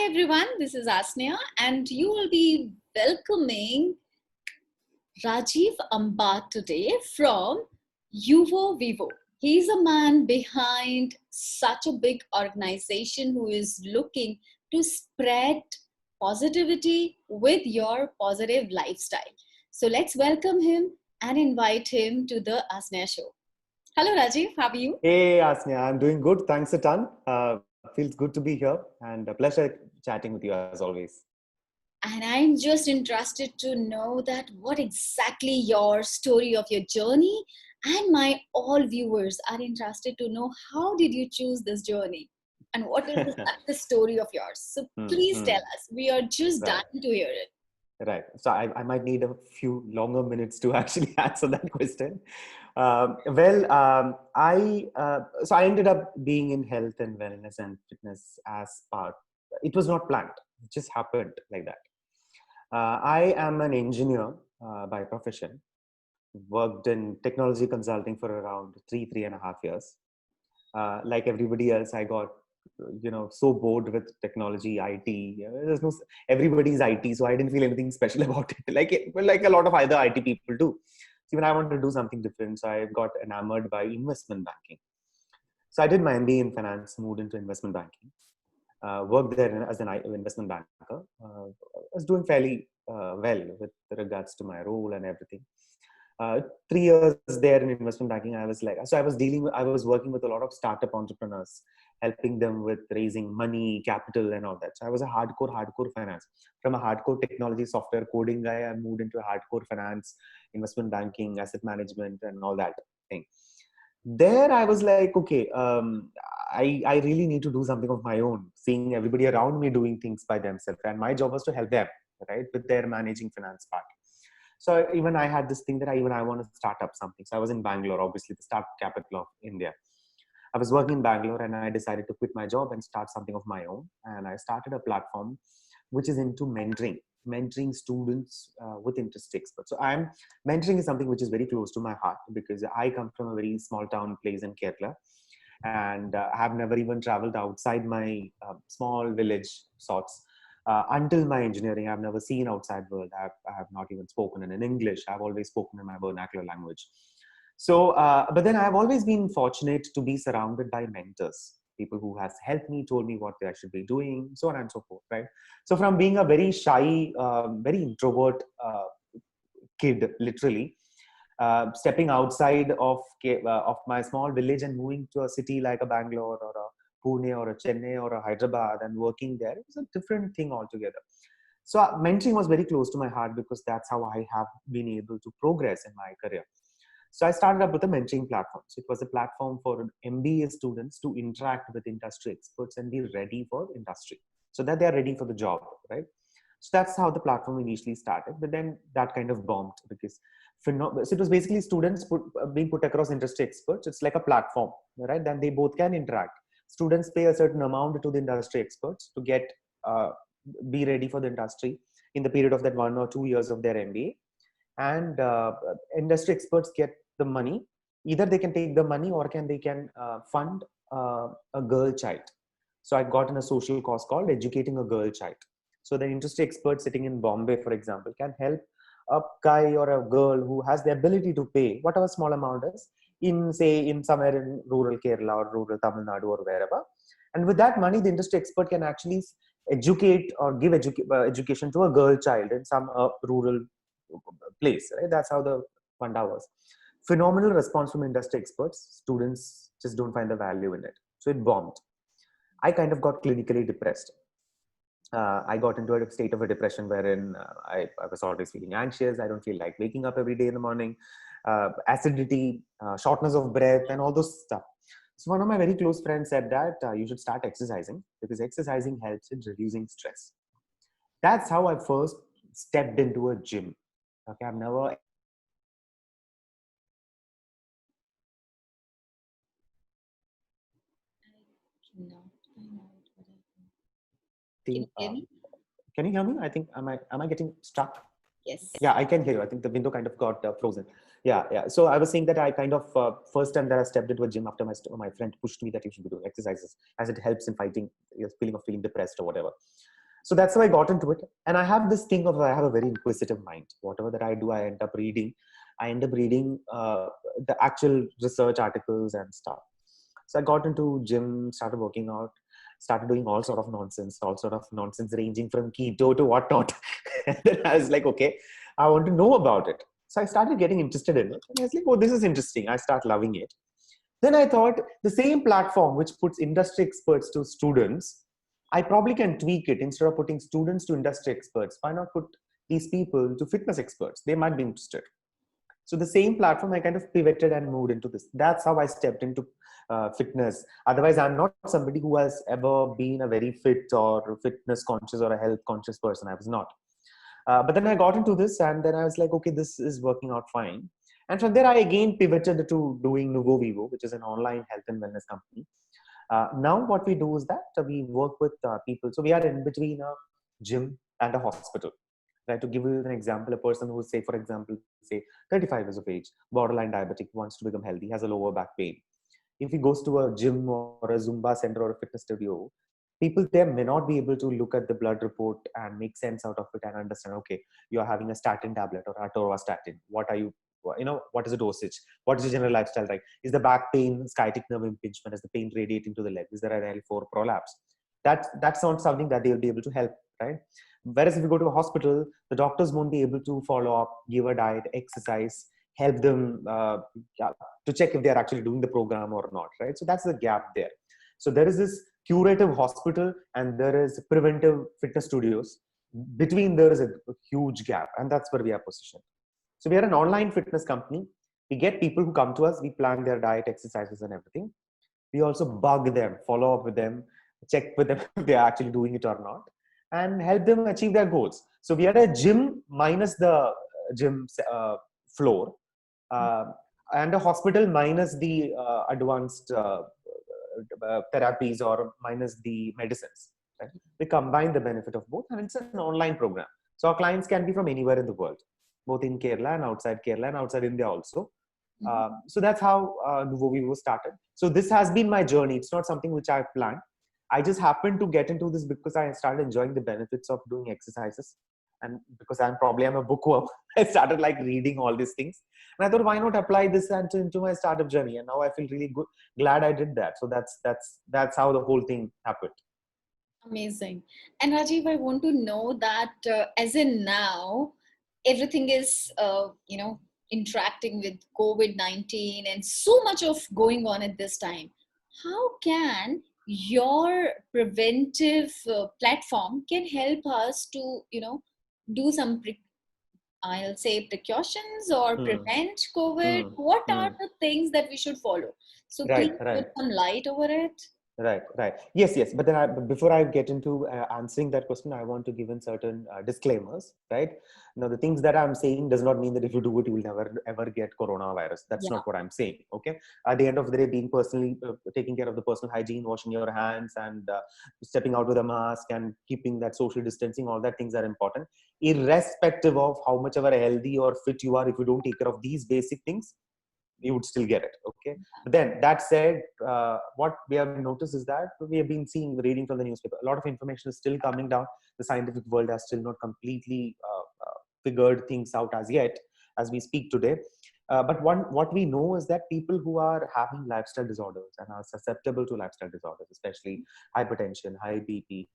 Hi everyone, this is Asneha and you will be welcoming Rajiv Ambat today from Yuvo Vivo. He's a man behind such a big organization who is looking to spread positivity with your positive lifestyle. So let's welcome him and invite him to the Asneha show. Hello Rajiv, how are you? Hey, Asnya, I'm doing good. Thanks a ton. Feels good to be here and a pleasure chatting with you as always. And I'm just interested to know that what exactly your story of your journey, and my all viewers are interested to know how did you choose this journey and what is the success story of yours. So please tell us. We are just Right, dying to hear it. right. So I might need a few longer minutes to actually answer that question. So I ended up being in health and wellness and fitness as part. It was not planned. It just happened like that. I am an engineer by profession. Worked in technology consulting for around 3.5 years. Like everybody else, I got so bored with technology, IT. There's no everybody's IT, so I didn't feel anything special about it. Like a lot of other IT people do. So even I wanted to do something different, so I got enamored by investment banking. So I did my MBA in finance, moved into investment banking. Worked there as an investment banker. Was doing fairly well with regards to my role and everything. 3 years there in investment banking, I was working with a lot of startup entrepreneurs, helping them with raising money, capital, and all that. So I was a hardcore finance. From a hardcore technology software coding guy, I moved into a hardcore finance, investment banking, asset management, and all that thing. There, I was like, okay, I really need to do something of my own. Seeing everybody around me doing things by themselves, and my job was to help them, right, with their managing finance part. So even I had this thing that I want to start up something. So I was in Bangalore, obviously the startup capital of India. I was working in Bangalore and I decided to quit my job and start something of my own. And I started a platform which is into mentoring students with industry experts. So mentoring is something which is very close to my heart because I come from a very small town place in Kerala. And I have never even traveled outside my small village sorts. Until my engineering, I've never seen outside world. I have not even spoken in English. I've always spoken in my vernacular language. So, but then I've always been fortunate to be surrounded by mentors, people who has helped me, told me what I should be doing, so on and so forth, right? So from being a very shy, very introvert kid, literally, stepping outside of my small village and moving to a city like a Bangalore or a Pune or a Chennai or a Hyderabad and working there, it was a different thing altogether. So mentoring was very close to my heart because that's how I have been able to progress in my career. So I started up with a mentoring platform. So it was a platform for MBA students to interact with industry experts and be ready for industry so that they are ready for the job, right? So that's how the platform initially started. But then that kind of bombed because so it was basically students being put across industry experts. It's like a platform, right? Then they both can interact. Students pay a certain amount to the industry experts to get be ready for the industry in the period of that 1 or 2 years of their MBA. And industry experts get the money. Either they can take the money or they can fund a girl child. So I got in a social cause called educating a girl child. So the industry expert sitting in Bombay, for example, can help a guy or a girl who has the ability to pay whatever small amount is in somewhere in rural Kerala or rural Tamil Nadu or wherever. And with that money, the industry expert can actually educate or give education to a girl child in some rural place, right? That's how the funda was. Phenomenal response from industry experts. Students just don't find the value in it. So it bombed. I kind of got clinically depressed. I got into a state of a depression wherein I was always feeling anxious. I don't feel like waking up every day in the morning. Acidity, shortness of breath, and all those stuff. So one of my very close friends said that you should start exercising because exercising helps in reducing stress. That's how I first stepped into a gym. Okay, I've never. No, I know what happened. Can Think, you hear me? can you hear me? I think am I getting stuck? Yes. Yeah, I can hear you. I think the window kind of got frozen. Yeah. So I was saying that I kind of first time that I stepped into a gym after my friend pushed me that you should be doing exercises as it helps in fighting your feeling of feeling depressed or whatever. So that's how I got into it. And I have this thing of I have a very inquisitive mind. Whatever that I do, I end up reading. I end up reading the actual research articles and stuff. So I got into gym, started working out, started doing all sort of nonsense ranging from keto to whatnot. And then I was like, okay, I want to know about it. So I started getting interested in it. And I was like, oh, this is interesting. I start loving it. Then I thought the same platform which puts industry experts to students, I probably can tweak it. Instead of putting students to industry experts, why not put these people to fitness experts? They might be interested. So the same platform, I kind of pivoted and moved into this. That's how I stepped into fitness. Otherwise, I'm not somebody who has ever been a very fit or fitness conscious or a health conscious person. I was not. But then I got into this, and then I was like, okay, this is working out fine. And from there, I again pivoted to doing Nuvo Vivo, which is an online health and wellness company. Now, what we do is that we work with people. So we are in between a gym and a hospital. Right? To give you an example, a person who, say, for example, say 35 years of age, borderline diabetic, wants to become healthy, has a lower back pain. If he goes to a gym or a Zumba center or a fitness studio, people there may not be able to look at the blood report and make sense out of it and understand, okay, you're having a statin tablet or atorvastatin. What are you, what is the dosage? What is your general lifestyle like? Is the back pain sciatic nerve impingement? Is the pain radiating to the leg? Is there an L4 prolapse? That's not something that they'll be able to help, right? Whereas if you go to a hospital, the doctors won't be able to follow up, give a diet, exercise, help them yeah, to check if they're actually doing the program or not, right? So that's the gap there. So there is this curative hospital and there is preventive fitness studios. Between there is a huge gap, and that's where we are positioned. So we are an online fitness company. We get people who come to us, we plan their diet, exercises, and everything. We also bug them, follow up with them, check with them if they're actually doing it or not, and help them achieve their goals. So we are a gym minus the gym floor, uh, and a hospital minus the advanced therapies or minus the medicines. Right? We combine the benefit of both, and it's an online program. So our clients can be from anywhere in the world, both in Kerala and outside India also. So that's how Nuvo Vivo started. So this has been my journey. It's not something which I planned. I just happened to get into this because I started enjoying the benefits of doing exercises. And because I'm a bookworm, I started like reading all these things. And I thought, why not apply this into my startup journey? And now I feel really good, glad I did that. So that's how the whole thing happened. Amazing. And Rajiv, I want to know that as in now, everything is, interacting with COVID-19 and so much of going on at this time. How can your preventive platform can help us to, do some, I'll say precautions or Hmm. prevent COVID? Hmm. What are Hmm. the things that we should follow? So Right, please right. put some light over it. Right. Yes. But then before I get into answering that question, I want to give in certain disclaimers, right? Now, the things that I'm saying does not mean that if you do it, you will never ever get coronavirus. That's Yeah. not what I'm saying. Okay. At the end of the day, being personally taking care of the personal hygiene, washing your hands, and stepping out with a mask and keeping that social distancing, all that things are important, irrespective of how much ever healthy or fit you are. If you don't take care of these basic things, you would still get it. Okay. But then that said, what we have noticed is that we have been seeing, reading from the newspaper, a lot of information is still coming down. The scientific world has still not completely figured things out as yet, as we speak today. But what we know is that people who are having lifestyle disorders and are susceptible to lifestyle disorders, especially hypertension, high BP,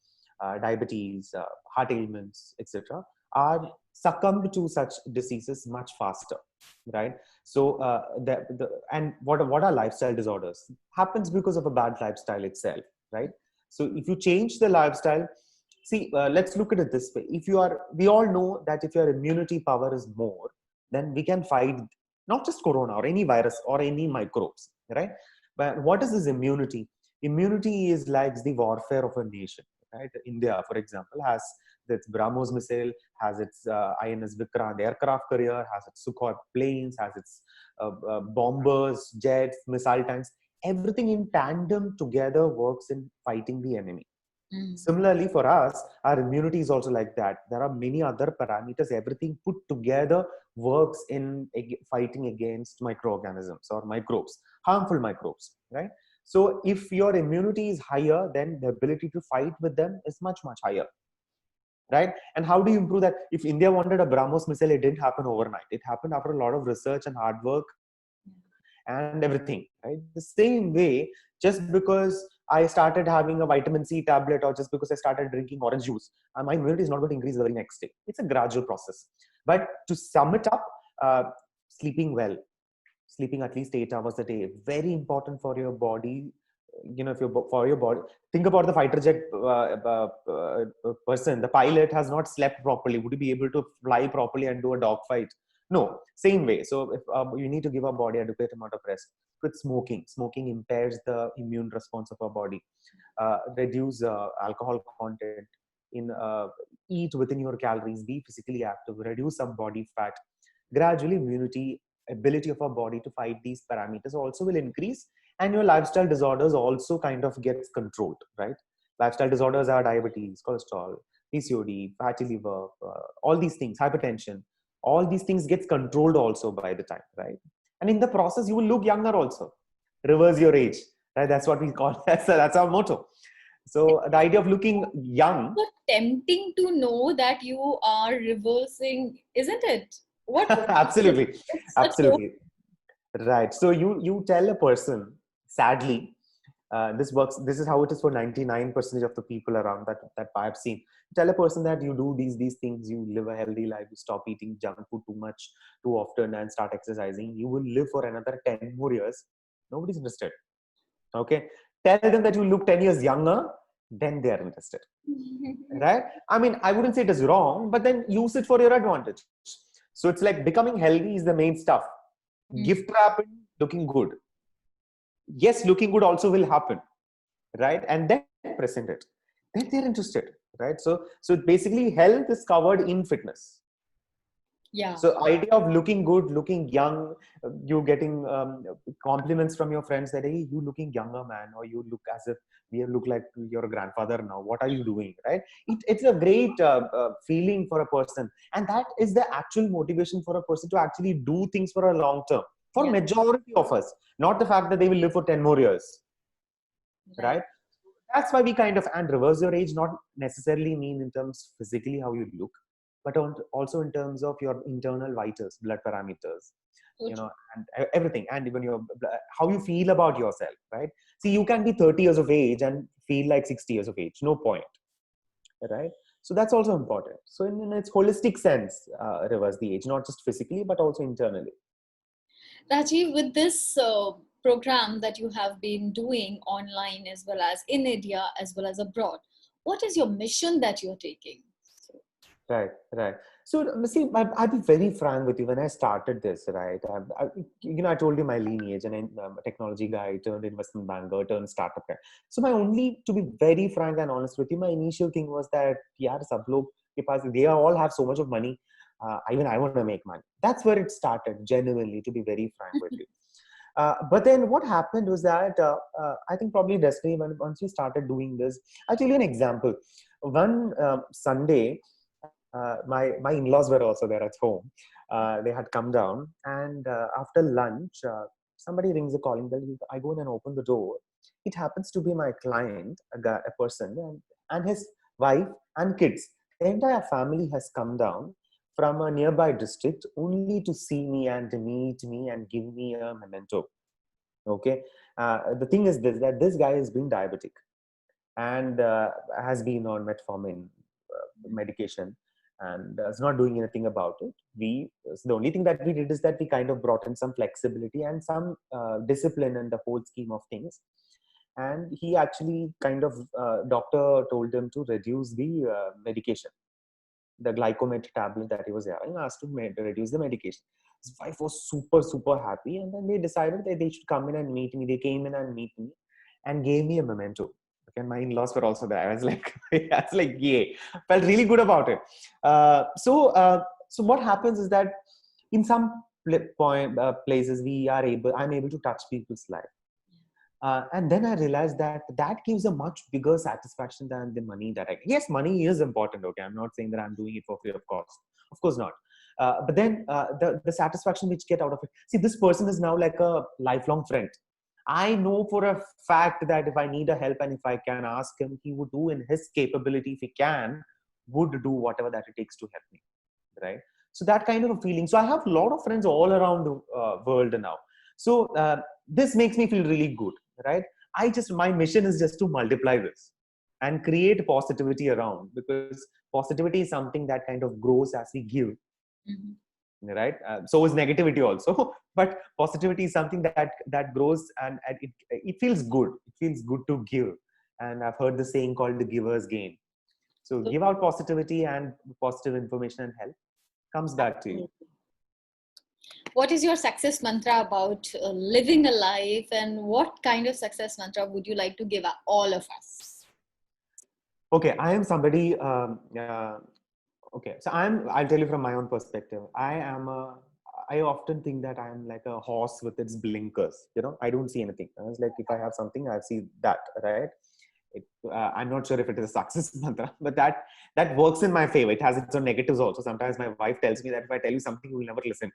diabetes, heart ailments, etc., are succumbed to such diseases much faster, right? So and what are lifestyle disorders? Happens because of a bad lifestyle itself, right? So if you change the lifestyle, see, let's look at it this way. We all know that if your immunity power is more, then we can fight not just corona or any virus or any microbes, right? But what is this immunity? Immunity is like the warfare of a nation, right? India, for example, has its BrahMos missile, has its INS Vikrant aircraft carrier, has its Sukhoi planes, has its bombers, jets, missile tanks. Everything in tandem together works in fighting the enemy. Similarly, for us, our immunity is also like that. There are many other parameters. Everything put together works in fighting against microorganisms or microbes, harmful microbes, right? So if your immunity is higher, then the ability to fight with them is much, much higher, right? And how do you improve that? If India wanted a BrahMos missile, it didn't happen overnight. It happened after a lot of research and hard work and everything, right? The same way, just because I started having a vitamin C tablet or just because I started drinking orange juice, my immunity is not going to increase the very next day. It's a gradual process. But to sum it up, uh, sleeping well, sleeping at least 8 hours a day, very important for your body. You know, if you for your body, think about the fighter jet person. The pilot has not slept properly. Would he be able to fly properly and do a dogfight? No, same way. So if you need to give our body adequate amount of rest. With smoking impairs the immune response of our body. Reduce alcohol content in eat within your calories, be physically active, reduce some body fat. Gradually immunity ability of our body to fight these parameters also will increase, and your lifestyle disorders also kind of gets controlled, right? Lifestyle disorders are diabetes, cholesterol, PCOD, fatty liver, all these things, hypertension, all these things gets controlled also by the time, right? And in the process you will look younger also, reverse your age, right? That's what we call that's our motto. So the idea of looking young. So tempting to know that you are reversing, isn't it? What? Absolutely, It's such a absolutely. Right. So you tell a person, sadly, this works. This is how it is for 99% of the people around that I've seen. Tell a person that you do these things, you live a healthy life, you stop eating junk food too much, too often, and start exercising. You will live for another 10 more years. Nobody's interested. Okay. Tell them that you look 10 years younger, then they are interested. Right? I mean, I wouldn't say it is wrong, but then use it for your advantage. So it's like becoming healthy is the main stuff. Gift wrapping, looking good. Yes, looking good also will happen, right? And then present it. Then they're interested, right? So basically, health is covered in fitness. Yeah. So idea of looking good, looking young, you getting compliments from your friends that, hey, you looking younger, man, or you look as if you look like your grandfather now. What are you doing, right? It's a great feeling for a person, and that is the actual motivation for a person to actually do things for a long term. For Yeah. majority of us, not the fact that they will live for 10 more years, right? That's why we kind of, and reverse your age not necessarily mean in terms physically how you look, but also in terms of your internal vitals, blood parameters, So you true. know, and everything, and even your how you feel about yourself, right? See, you can be 30 years of age and feel like 60 years of age, no point, right? So that's also important. So in its holistic sense, reverse the age, not just physically but also internally. Rajiv, with this program that you have been doing online as well as in India as well as abroad, what is your mission that you're taking? So, Right, right. So, see, I'll be very frank with you. When I started this, right, I told you my lineage, and I'm a technology guy, turned investment banker, turned startup guy. So, to be very frank and honest with you, my initial thing was that, yaar, sab log ke paas, they all have so much of money. Even I want to make money. That's where it started, genuinely, to be very frank with you. But then what happened was that I think probably destiny, once we started doing this, I'll tell you an example. One Sunday, my in-laws were also there at home. They had come down, and after lunch, somebody rings a calling bell. I go in and open the door. It happens to be my client, a person, and his wife and kids. The entire family has come down from a nearby district only to see me and meet me and give me a memento. Okay, the thing is this, that this guy has been diabetic and has been on metformin medication, and is not doing anything about it. The only thing that we did is that we kind of brought in some flexibility and some discipline in the whole scheme of things. And he actually kind of, doctor told him to reduce the medication, the glycomet tablet that he was having, asked to reduce the medication. His wife was super, super happy. And then they decided that they should come in and meet me. They came in and meet me and gave me a memento. Okay, and my in-laws were also there. I was like, I was like, yay. Felt really good about it. So what happens is that in some places I'm able to touch people's life. And then I realized that that gives a much bigger satisfaction than the money that I get. Yes, money is important. Okay, I'm not saying that I'm doing it for free of cost. Of course not. But then the satisfaction which get out of it. See, this person is now like a lifelong friend. I know for a fact that if I need a help and if I can ask him, he would do in his capability, if he can, would do whatever that it takes to help me. Right. So that kind of a feeling. So I have a lot of friends all around the world now. So this makes me feel really good. Right. My mission is just to multiply this and create positivity around, because positivity is something that kind of grows as we give. Right. So is negativity also, but positivity is something that grows, and it feels good. It feels good to give. And I've heard the saying called the giver's gain. So give out positivity, and positive information and help comes back to you. What is your success mantra about living a life, and what kind of success mantra would you like to give all of us? Okay, I am somebody. Okay, so I'll tell you from my own perspective. I often think that I'm like a horse with its blinkers. I don't see anything. It's like if I have something, I see that, right? I'm not sure if it is a success mantra, but that works in my favor. It has its own negatives also. Sometimes my wife tells me that if I tell you something, you will never listen.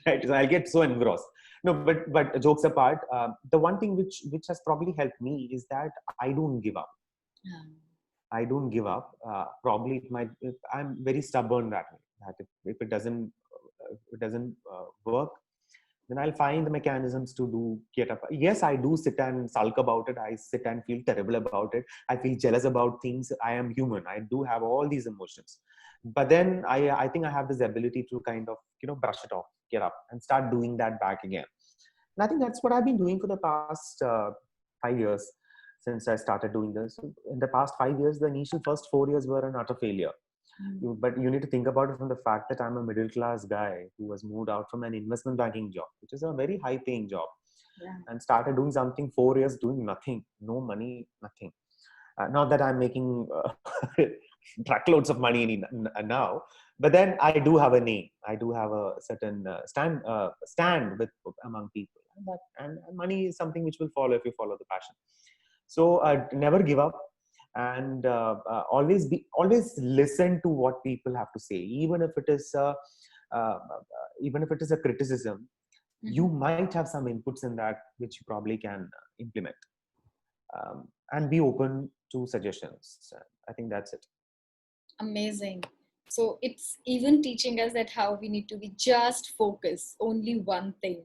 Right? So I'll get so engrossed. No, but jokes apart, the one thing which has probably helped me is that I don't give up. I don't give up. Probably it might. I'm very stubborn that way. That if it doesn't work, then I'll find the mechanisms to get up. Yes, I do sit and sulk about it. I sit and feel terrible about it. I feel jealous about things. I am human. I do have all these emotions. But then I think I have this ability to kind of, brush it off, get up and start doing that back again. And I think that's what I've been doing for the past 5 years since I started doing this. In the past 5 years, the initial first 4 years were an utter failure. But you need to think about it from the fact that I'm a middle class guy who was moved out from an investment banking job, which is a very high paying job, and started doing something 4 years, doing nothing, no money, nothing. Not that I'm making truckloads of money now, but then I do have a name. I do have a certain stand with among people, and money is something which will follow if you follow the passion. So never give up, and always listen to what people have to say, even if it is uh, a criticism. You might have some inputs in that which you probably can implement, and be open to suggestions. I think that's it. Amazing. So it's even teaching us that how we need to be just focus only one thing.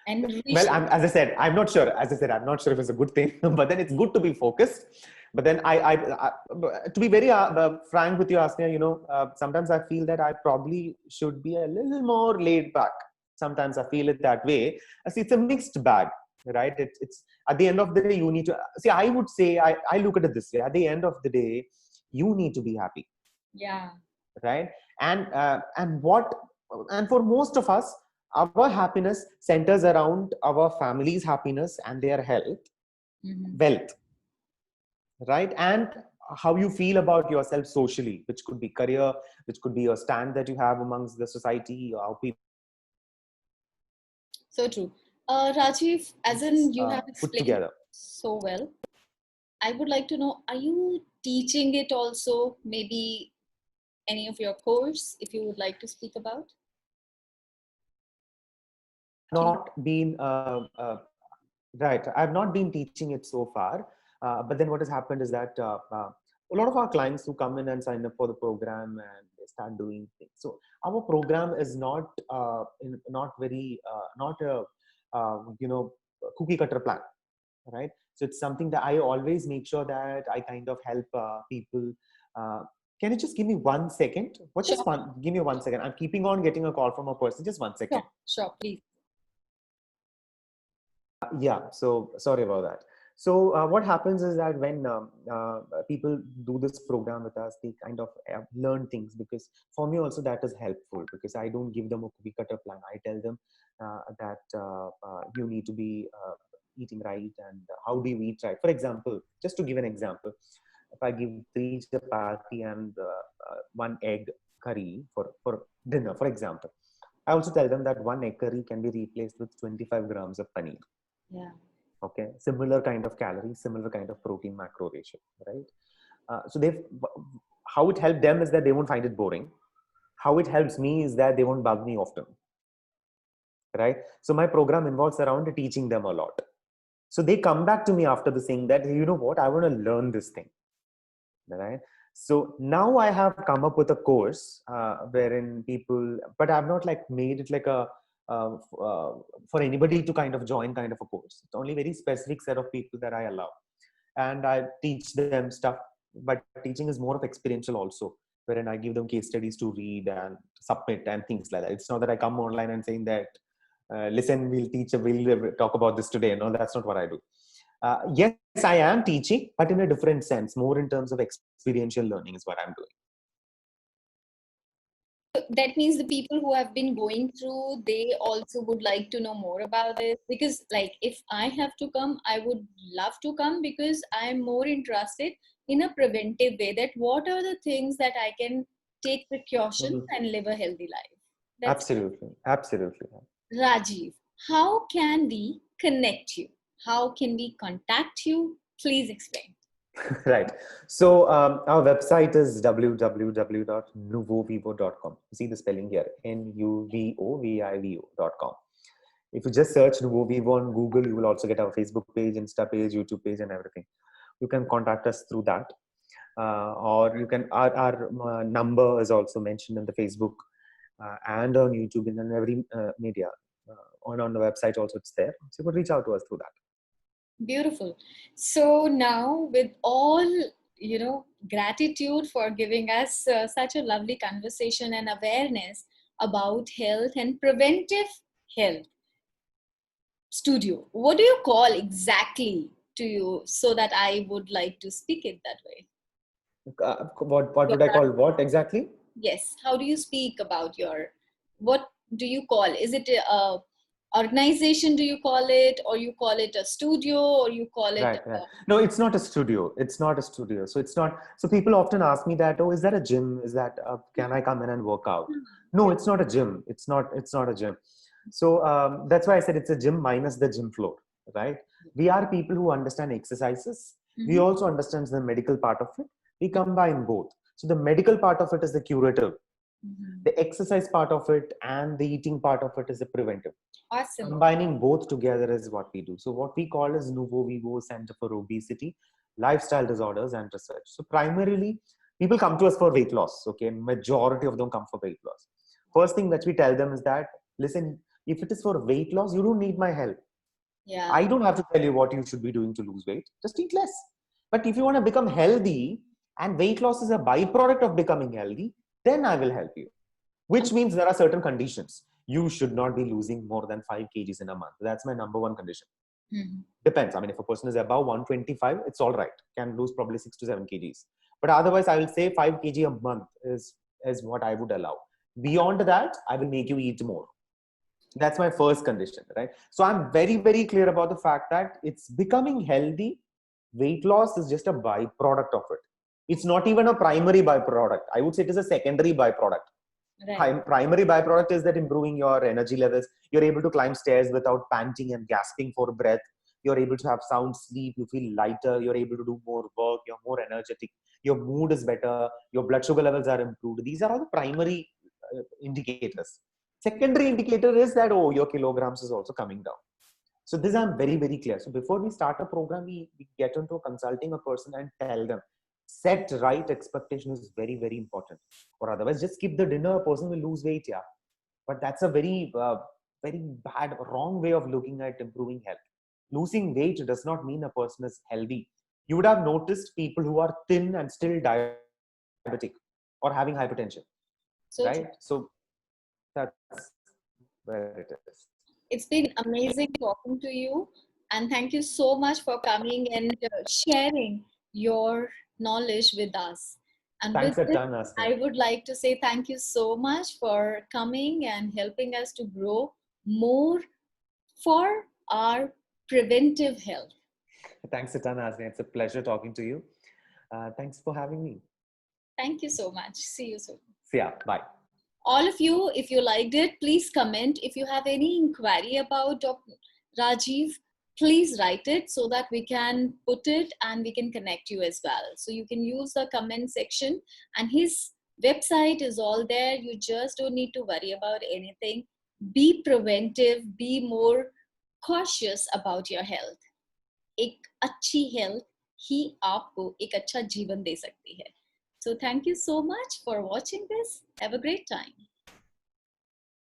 And Well, as I said, I'm not sure. As I said, I'm not sure if it's a good thing, but then it's good to be focused. But then to be very frank with you, Asneha, sometimes I feel that I probably should be a little more laid back. Sometimes I feel it that way. I see it's a mixed bag, right? It's at the end of the day, you need to see. I would say I look at it this way. At the end of the day, you need to be happy. Yeah. Right. And for most of us, our happiness centers around our family's happiness and their health, wealth, right? And how you feel about yourself socially, which could be career, which could be your stand that you have amongst the society, or how people. So true. Rajiv, as in you have Put explained together. so well, I would like to know, are you teaching it also? Maybe any of your course, if you would like to speak about? Not been right. I've not been teaching it so far. But then what has happened is that a lot of our clients who come in and sign up for the program and they start doing things. So our program is not very not a cookie cutter plan, right? So it's something that I always make sure that I kind of help people. Can you just give me 1 second? Just one? Give me 1 second. I'm keeping on getting a call from a person. Just 1 second. Sure, please. Yeah, so sorry about that. So what happens is that when people do this program with us, they kind of learn things, because for me also that is helpful, because I don't give them a cookie cutter plan. I tell them that you need to be eating right, and how do you eat right. For example, just to give an example, if I give 3 chapati and 1 egg curry for dinner, for example, I also tell them that 1 egg curry can be replaced with 25 grams of paneer. Yeah. Okay, similar kind of calories, similar kind of protein macro ratio, right? So they've how it helped them is that they won't find it boring. How it helps me is that they won't bug me often, right? So my program involves around teaching them a lot. So they come back to me after the saying that, hey, you know what, I want to learn this thing, right? So now I have come up with a course wherein people, but I've not like made it like a for anybody to kind of join kind of a course. It's only very specific set of people that I allow, and I teach them stuff. But teaching is more of experiential also, wherein I give them case studies to read and submit and things like that. It's not that I come online and saying that, listen, we'll talk about this today. No, that's not what I do. Yes, I am teaching, but in a different sense, more in terms of experiential learning is what I'm doing. That means the people who have been going through, they also would like to know more about this, because like if I have to come, I would love to come, because I'm more interested in a preventive way, that what are the things that I can take precautions Mhm. and live a healthy life. That's Absolutely, absolutely. Rajiv. How can we connect you? How can we contact you? Please explain. Right. So our website is www.nuvovivo.com. You see the spelling here, nuvovivo.com. If you just search Nuvo Vivo on Google, you will also get our Facebook page, Insta page, YouTube page, and everything. You can contact us through that. Or you can, our number is also mentioned in the Facebook and on YouTube and on every media. On the website also it's there. So you could reach out to us through that. Beautiful. So now, with all gratitude for giving us such a lovely conversation and awareness about health and preventive health studio. What do you call exactly to you, so that I would like to speak it that way? What would I call what exactly? Yes. How do you speak about your? What do you call? Is it a organization? Do you call it, or you call it a studio, or you call it? Right, right. No, it's not a studio. It's not a studio. So it's not. So people often ask me that, oh, is that a gym? Is that can I come in and work out? No, it's not a gym. It's not. It's not a gym. So that's why I said it's a gym minus the gym floor, right? We are people who understand exercises. We Mhm. also understand the medical part of it. We combine both. So the medical part of it is the curative. Mhm. The exercise part of it and the eating part of it is the preventive. Awesome. Combining both together is what we do. So what we call is Nuvo Vivo Center for Obesity, Lifestyle Disorders and Research. So primarily, people come to us for weight loss. Okay, majority of them come for weight loss. First thing that we tell them is that, listen, if it is for weight loss, you don't need my help. Yeah. I don't have to tell you what you should be doing to lose weight. Just eat less. But if you want to become healthy, and weight loss is a byproduct of becoming healthy, then I will help you. Which means there are certain conditions. You should not be losing more than 5 kgs in a month. That's my number one condition. Mhm. Depends. I mean, if a person is above 125, it's all right. Can lose probably 6 to 7 kgs. But otherwise, I will say 5 kg a month is what I would allow. Beyond that, I will make you eat more. That's my first condition, right? So I'm very, very clear about the fact that it's becoming healthy. Weight loss is just a byproduct of it. It's not even a primary byproduct. I would say it is a secondary byproduct. Right. Primary byproduct is that improving your energy levels. You're able to climb stairs without panting and gasping for breath. You're able to have sound sleep. You feel lighter. You're able to do more work. You're more energetic. Your mood is better. Your blood sugar levels are improved. These are all the primary indicators. Secondary indicator is that, oh, your kilograms is also coming down. So this I'm very, very clear. So before we start a program, we get into consulting a person and tell them, set right expectation is very, very important. Or otherwise, just skip the dinner, a person will lose weight, yeah. But that's a very, very bad, wrong way of looking at improving health. Losing weight does not mean a person is healthy. You would have noticed people who are thin and still diabetic or having hypertension, right? So true. So that's where it is. It's been amazing talking to you, and thank you so much for coming and sharing your knowledge with us. And with Thanks a this, ton, Asneha. I would like to say thank you so much for coming and helping us to grow more for our preventive health. Thanks a ton, Asneha. It's a pleasure talking to you. Thanks for having me. Thank you so much. See you soon. See ya. Bye. All of you, if you liked it, please comment. If you have any inquiry about Dr. Rajiv, please write it so that we can put it and we can connect you as well. So you can use the comment section, and his website is all there. You just don't need to worry about anything. Be preventive, be more cautious about your health. एक अच्छी health ही आपको एक अच्छा जीवन दे सकती है. So thank you so much for watching this. Have a great time.